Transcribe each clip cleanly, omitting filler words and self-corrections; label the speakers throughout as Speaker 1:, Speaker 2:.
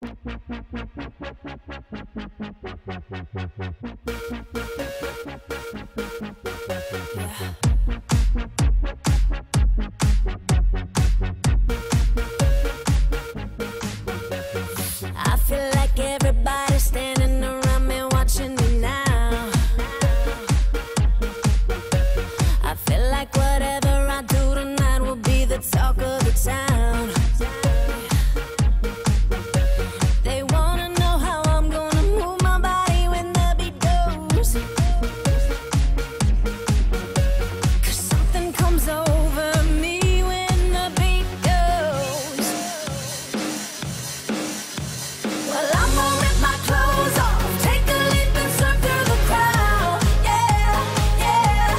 Speaker 1: I feel like everybody's standing around me watching me now. I feel like whatever I do tonight will be the talk of the town. They wanna know how I'm gonna move my body when the beat goes. 'Cause something comes over me when the beat goes. Well, I'm gonna rip my clothes off, take a leap and surf through the crowd. Yeah, yeah.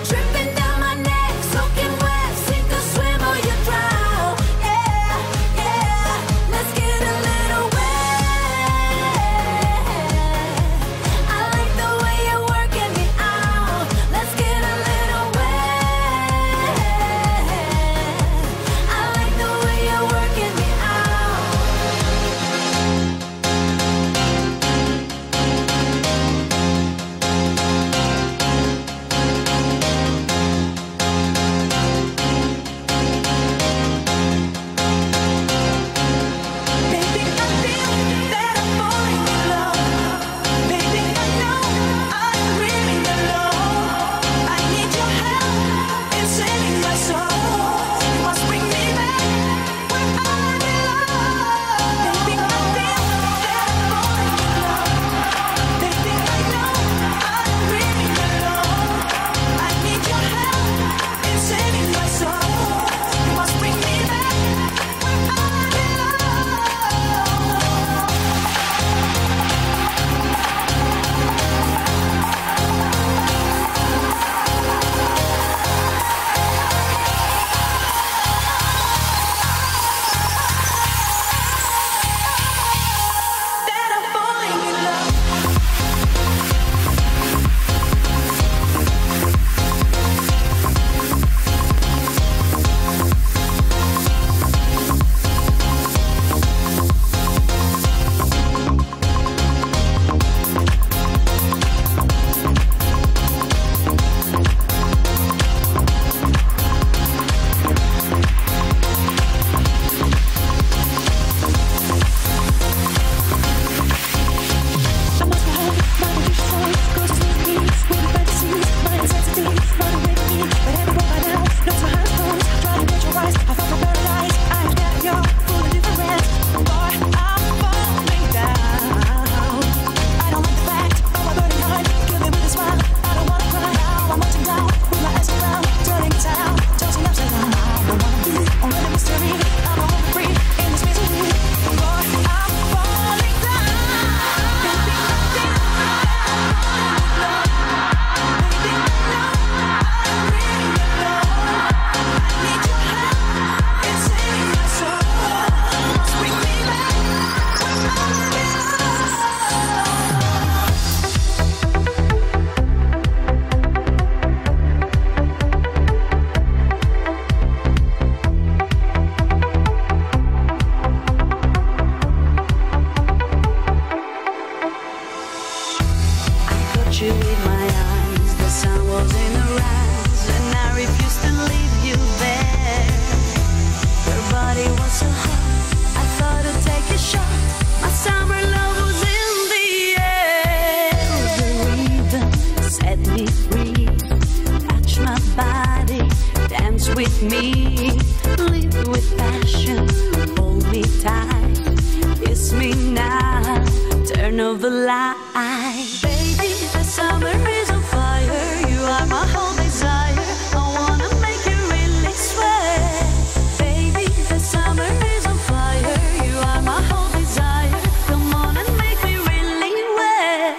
Speaker 1: Dripping down my neck, soaking wet, sink or swim or you drown. Yeah, yeah. Let's get a little wet. I like the way you're working me out. Let's get a little wet. I like the way you're working me out. Baby, I feel that I'm falling in love. Baby, I know I'm really alone. I need your help in saving my soul. You must bring me back where I belong. Baby, I feel that I'm falling in love. Baby, I know I'm really alone. I need your help in saving my soul. You must bring me back where I belong. That I'm falling in love. You with my eyes, the sun was in the rise, and I refused to leave you there. Your body was so hot, I thought I'd take a shot. My summer love was in the air. The rhythm set me free. Touch my body, dance with me, live with passion, hold me tight, kiss me now, turn off the light. Baby, the summer is on fire. You are my whole desire. I wanna make you really sweat. Baby, the summer is on fire. You are my whole desire. Come on and make me really wet.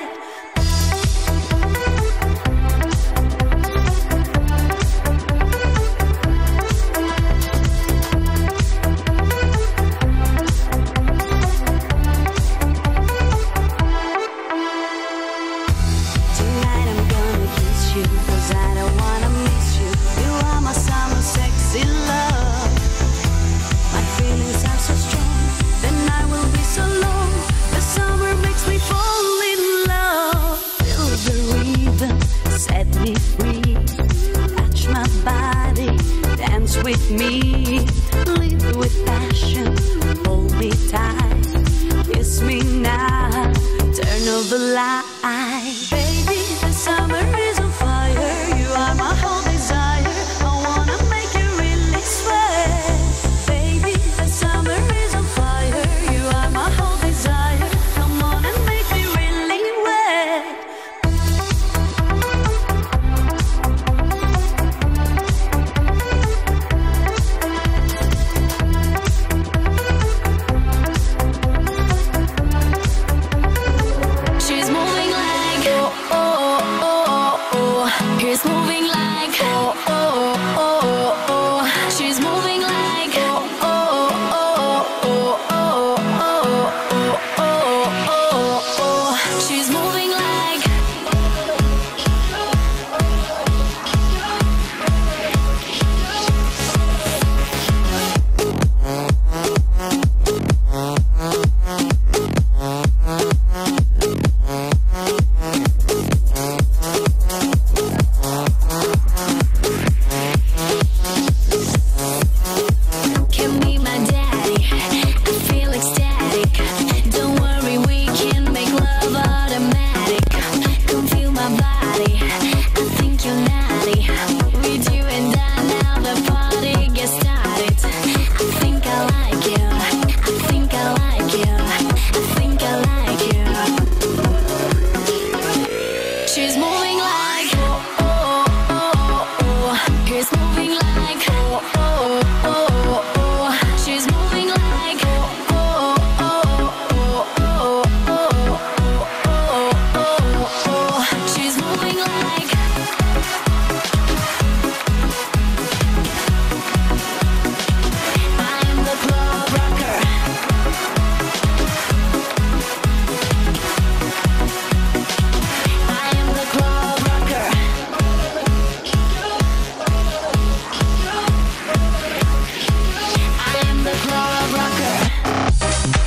Speaker 1: me. Live with passion, hold me tight. Kiss me now, turn off the light. Baby, the summer is on fire. You are my whole desire. I wanna make you really sweat. Baby, the summer is on fire. You are my whole desire. Come on and make me really wet. She's moving like oh oh oh oh. He's moving like oh oh oh oh. She's moving like oh oh oh oh oh oh oh oh. She's moving like. Give me my daddy, I feel ecstatic. Don't worry, we can make love automatic. Come feel my body, I think you're naughty. With you and I now the party gets started. I think I like you, I think I like you, I think I like you. She's moving like oh oh oh oh. He's moving like oh oh oh oh. She's moving like oh oh oh oh oh oh oh. She's moving like. I am the club rocker. I am the club rocker. I am the club rocker.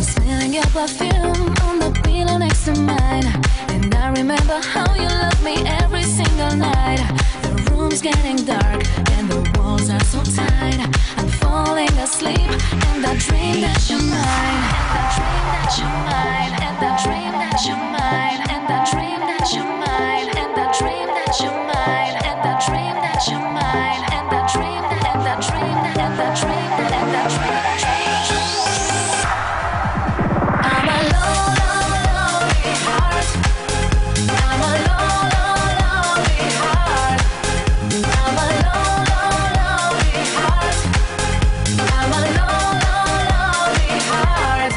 Speaker 1: Smelling your perfume on the pillow next to mine. And I remember how you loved me every single night. The room's getting dark and the walls are so tight. I'm falling asleep and I dream that you're mine. And I dream that you're mine. And I dream that you're mine. And I dream that you're mine. And I dream that you're mine. And I dream that you're mine. And I dream that and I dream that and I dream that. I'm a lonely heart. I'm a lonely heart. I'm a lonely heart. I'm a lonely heart.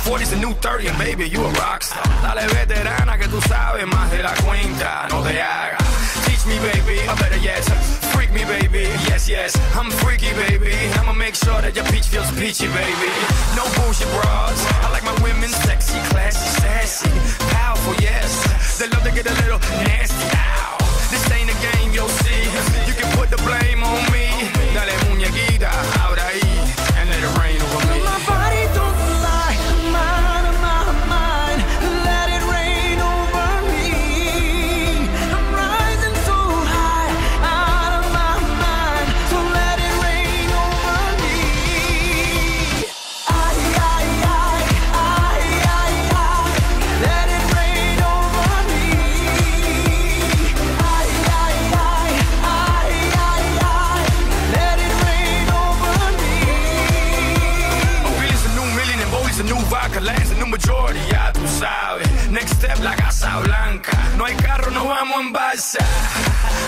Speaker 2: 40's a new 30 and baby, you a rockstar. Dale veterana que tú sabes más de la cuenta, no te hagas. Teach me baby, or better yet, freak me baby. Yes, yes, I'm freaky baby. I'ma make sure that your peach feels peachy baby. No bullshit bras, I like my women sexy, classy, sassy, powerful, yes. They love to get a little nasty. Ow. This ain't a game, you'll see. You can put the blame on me. Dale muñequita, ahora ahí, and let it rain over me.
Speaker 3: My body don't lie, I'm out of my mind. Let it rain over me. I'm rising so high, out of my mind. So let it rain over me. Let it rain over me. Let it rain over me.
Speaker 2: Billy's a new million and Bowie's a new vodka, Land's a new majority, ya tú sabes. Next step, la Casa Blanca. No hay carro, no vamos en balsa.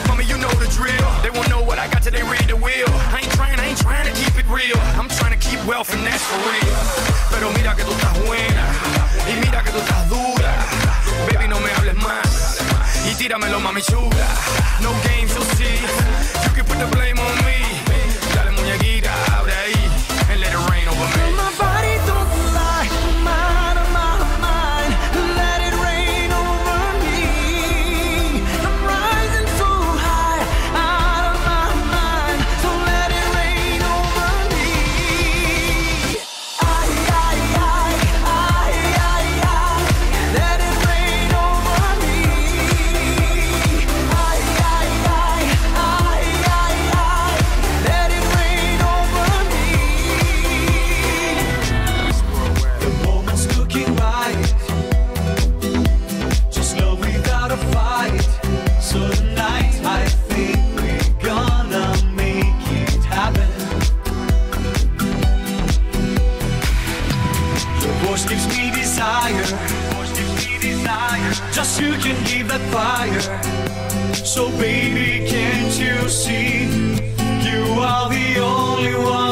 Speaker 2: Mommy, you know the drill. They won't know what I got till they read the wheel. I ain't trying to keep it real. I'm trying to keep wealth and that's for real. Pero mira que tú estás buena y mira que tú estás dura. Baby, no me hables más y tíramelo, mami chula. No games, you'll see. You can put the blame on me. Dale muñequita, abre ahí and let it rain over me.
Speaker 3: My body don't lie, I'm out of my mind. Let it rain over me. I'm rising so high, out of my mind. So let it rain over me. Let it rain over me. Let it rain over me. The moment's looking right. Just love without a fight. So tonight I think we're gonna make it happen. Your voice gives me desire. Just you can give that fire. So baby, can't you see? You are the only one